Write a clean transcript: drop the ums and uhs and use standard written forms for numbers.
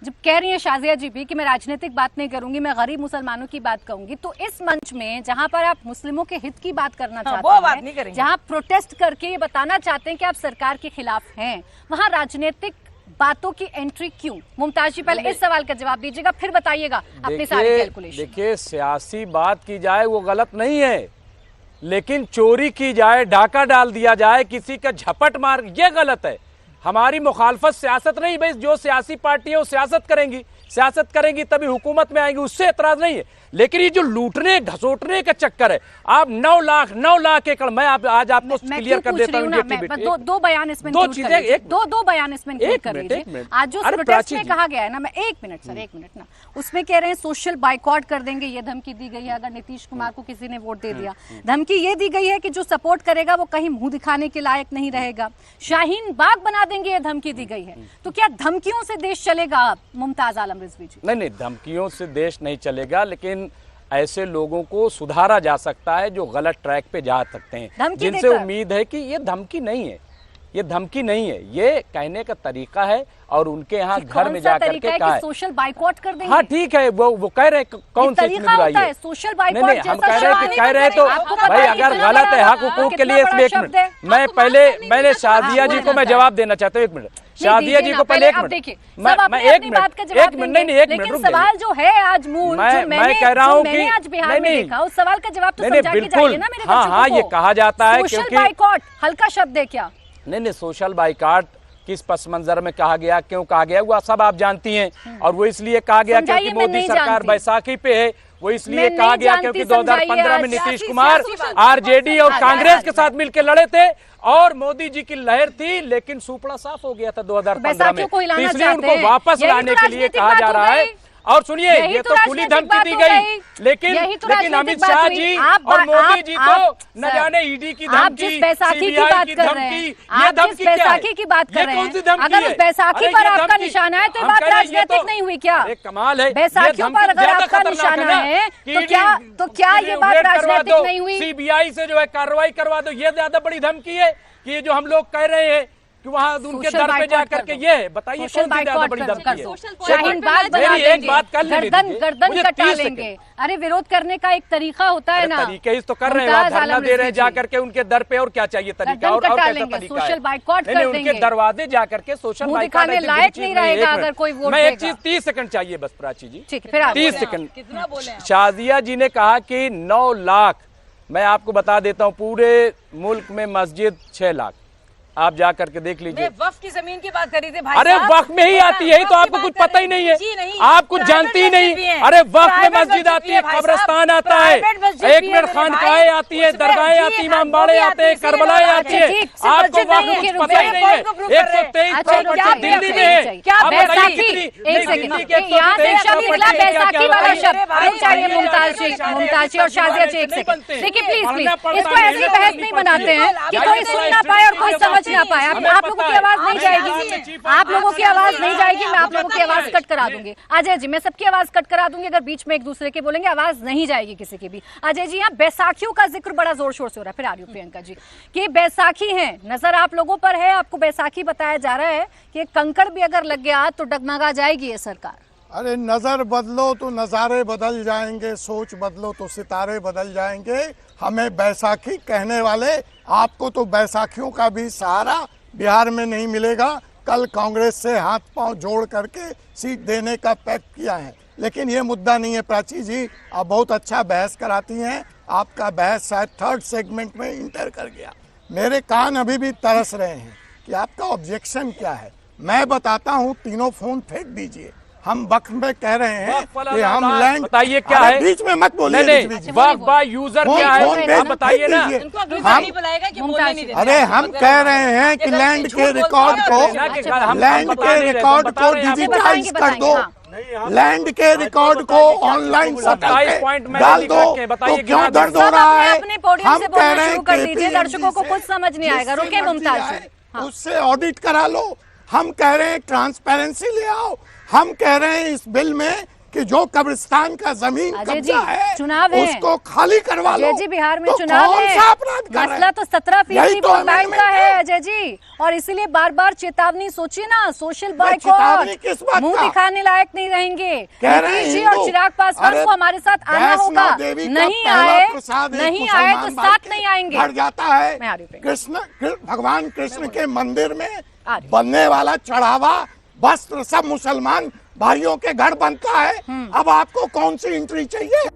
जब कह रही है शाजिया जी भी कि मैं राजनीतिक बात नहीं करूंगी, मैं गरीब मुसलमानों की बात कहूंगी, तो इस मंच में जहां पर आप मुस्लिमों के हित की बात करना चाहते हैं, जहां प्रोटेस्ट करके ये बताना चाहते हैं कि आप सरकार के खिलाफ हैं, वहां राजनीतिक बातों की एंट्री क्यों? मुमताज जी पहले इस सवाल का जवाब दीजिएगा, फिर बताइएगा अपने सारे कैलकुलेशन। देखिए, सियासी बात की जाए वो गलत नहीं है, लेकिन चोरी की जाए, डाका डाल दिया जाए, किसी का झपट मार, ये गलत है। हमारी मुखालफत सियासत नहीं, भाई जो सियासी पार्टी है वो सियासत करेंगी तभी हुकूमत में आएंगी, उससे एतराज नहीं है। लेकिन ये जो लूटने घसोटने का चक्कर है, आप 9 लाख एकड़, मैं आज आपको क्लियर कर देता हूँ। दो बयान इसमें दो चीजें, दो बयान इसमें इंक्लूड कर लीजिए। आज जो प्रोटेस्ट में कहा गया है ना, मैं एक मिनट ना, उसमें कह रहे हैं सोशल बाइकआउट कर देंगे, ये धमकी दी गई है अगर नीतीश कुमार को किसी ने वोट दे दिया। धमकी ये दी गई है कि जो सपोर्ट करेगा वो कहीं मुंह दिखाने के लायक नहीं रहेगा, शाहीन बाग बना देंगे, ये धमकी दी गई है। तो क्या धमकियों से देश चलेगा अब, मुमताज आलम रिजवी जी? नहीं, धमकियों से देश नहीं चलेगा, लेकिन ऐसे लोगों को सुधारा जा सकता है जो गलत ट्रैक पे जा सकते हैं, जिनसे उम्मीद है कि ये धमकी नहीं है, ये धमकी नहीं है, ये कहने का तरीका है। और उनके यहाँ घर में जाकर के कहा है सोशल बाइकआउट कर देंगे। हाँ ठीक है, वो कह रहे कौन सी चीज बुराई है? सोशल बाइकआउट नहीं, हम कह रहे तो भाई अगर गलत है हक हुकूक के लिए, इसमें एक मिनट मैं पहले शादिया जी को मैं जवाब देना चाहता हूँ। एक मिनट शादिया जी को पहले, एक मिनट मैं एक मिनट नहीं, एक मिनट सवाल जो है आज मूल, मैं कह रहा हूँ कि आज बिहार में देखा, उस सवाल का जवाब तो समझा के बिल्कुल, जाइए ना मेरे हाँ, ये कहा जाता है सोशल बाइकआउट हल्का शब्द है क्या? नहीं, सोशल बाइकआउट किस पस मंजर में कहा गया, क्यों कहा गया, वो सब आप जानती हैं। और वो इसलिए कहा गया क्योंकि मोदी सरकार बैसाखी पे है, वो इसलिए कहा गया क्योंकि 2015 में नीतीश कुमार आरजेडी और कांग्रेस के साथ मिलकर लड़े थे और मोदी जी की लहर थी, लेकिन सुपड़ा साफ हो गया था 2015 में, इसलिए उनको वापस लाने के लिए कहा जा रहा है। और सुनिए, ये तो खुली धमकी दी गई, लेकिन अमित शाह जी और मोदी जी तो न जाने ईडी की धमकी, बैसाखी की बात कर रहे हैं, आप जिस बैसाखी की बात कर रहे हैं, अगर उस बैसाखी पर आपका निशाना है तो ये बात राजनीतिक नहीं हुई क्या? कमाल है, बैसाखियों पर अगर आपका निशाना है तो क्या ये बात राजनीतिक नहीं हुई? सीबीआई से जो है कार्रवाई करवा दो, ये ज्यादा बड़ी धमकी है कि ये जो हम लोग कह रहे हैं कि वहाँ उनके दर पे जाकर के, ये बताइए कौन सी ज्यादा बड़ी धमकी है? शाहीन बाग बना देंगे, गर्दन कटा लेंगे। अरे विरोध करने का एक तरीका होता है ना, तरीके तो कर रहे हैं, धरना दे रहे हैं जाकर के उनके दर पे, और क्या चाहिए तरीका? और कैसा तरीका है? सोशल बाइकआउट कर देंगे, उनके दरवाजे जाकर के सोशल बाइकआउट लायक नहीं रहेगा अगर कोई वोट मैं एक चीज 30 सेकंड चाहिए बस प्राची जी, ठीक है 30 सेकंड। शाजिया जी ने कहा कि 9 लाख, मैं आपको बता देता हूँ पूरे मुल्क में मस्जिद 6 लाख, आप जा करके देख लीजिए। वक्फ की जमीन की बात करी थी भाई, अरे वक्फ में ही आती है, तो आपको कुछ पता ही नहीं है, आप कुछ जानती ही नहीं। अरे वक्फ में मस्जिद आती है, कब्रिस्तान आता है, 1 मिनट खानकाएं आती है, दरगाहें आती, इमाम बाड़े आते हैं, करबलाएं आती है, आपको वक्फ कुछ पता ही नहीं है। 123 प्रॉपर्टी दिल्ली में है, आप बताइए कितनी? मुमताज जी और शाजिया जी, एक सेकंड देखिए प्लीज, इसको ऐसी बहस नहीं बनाते हैं कि कोई सुन ना पाए और कोई समझ ना पाए। आप लोगों की आवाज नहीं जाएगी, आप लोगों की आवाज नहीं जाएगी, मैं आप लोगों की आवाज कट करा दूंगी। अजय जी, मैं सबकी आवाज कट करा दूंगी अगर बीच में एक दूसरे के बोलेंगे, आवाज नहीं जाएगी किसी की भी। अजय जी, यहाँ बैसाखियों का जिक्र बड़ा जोर शोर से हो रहा है, फिर आ रही हूँ प्रियंका जी, कि बैसाखी है, नजर आप लोगों पर है, आपको बैसाखी बताया जा रहा है कि कंकड़ भी अगर लग गया तो डगमगा जाएगी ये सरकार। अरे नजर बदलो तो नजारे बदल जाएंगे, सोच बदलो तो सितारे बदल जाएंगे। हमें बैसाखी कहने वाले, आपको तो बैसाखियों का भी सहारा बिहार में नहीं मिलेगा। कल कांग्रेस से हाथ पांव जोड़ करके सीट देने का पैक्ट किया है, लेकिन ये मुद्दा नहीं है। प्राची जी, आप बहुत अच्छा बहस कराती हैं, आपका बहस शायद 3rd सेगमेंट में इंटर कर गया। मेरे कान अभी भी तरस रहे हैं कि आपका ऑब्जेक्शन क्या है। मैं बताता हूँ, तीनों फोन फेंक दीजिए। हम वक्फ में कह रहे हैं कि हम लैंड, बताइए क्या है, बीच में मत बोलिए। वक्फ बाय यूजर क्या है, आप बताइए ना। अरे हम कह रहे हैं कि लैंड के रिकॉर्ड को डिजिटाइज कर दो, लैंड के रिकॉर्ड को ऑनलाइन डाल दो, तो क्यों दर्द हो रहा है? हम कह रहे हैं कि दर्शकों को कुछ समझ नहीं आएगा, रुके मुमताज, उससे ऑडिट करा लो। हम कह रहे हैं ट्रांसपेरेंसी ले आओ। हम कह रहे हैं इस बिल में कि जो कब्रिस्तान का जमीन अजय जी, कब्जा है चुनाव है, उसको खाली करवा लो। अजय जी बिहार में तो चुनाव कौन है, सा अपराध कर रहे हैं? मसला तो 17% यही तो वोट बैंक amendment का है अजय जी, और इसीलिए बार बार चेतावनी सोचिए ना, सोशल चेतावनी किस बाइकॉट, बात मुंह का? दिखाने लायक नहीं रहेंगे। कह रहे हैं नीतीश जी और हिंदू। चिराग पासवान अरे को हमारे साथ आना वैष्णो होगा, देवी का नहीं पहला आए प्रसाद एक नहीं आए तो मुसलमान भाई साथ के नहीं आएंगे। घर जाता है। मैं आ रही हूँ। भगवान कृष्ण के मंदिर में आ रही हूँ। बनने वाला चढ़ावा वस्त्र सब मुसलमान भाइयों के घर बनता है। अब आपको कौन सी एंट्री चाहिए?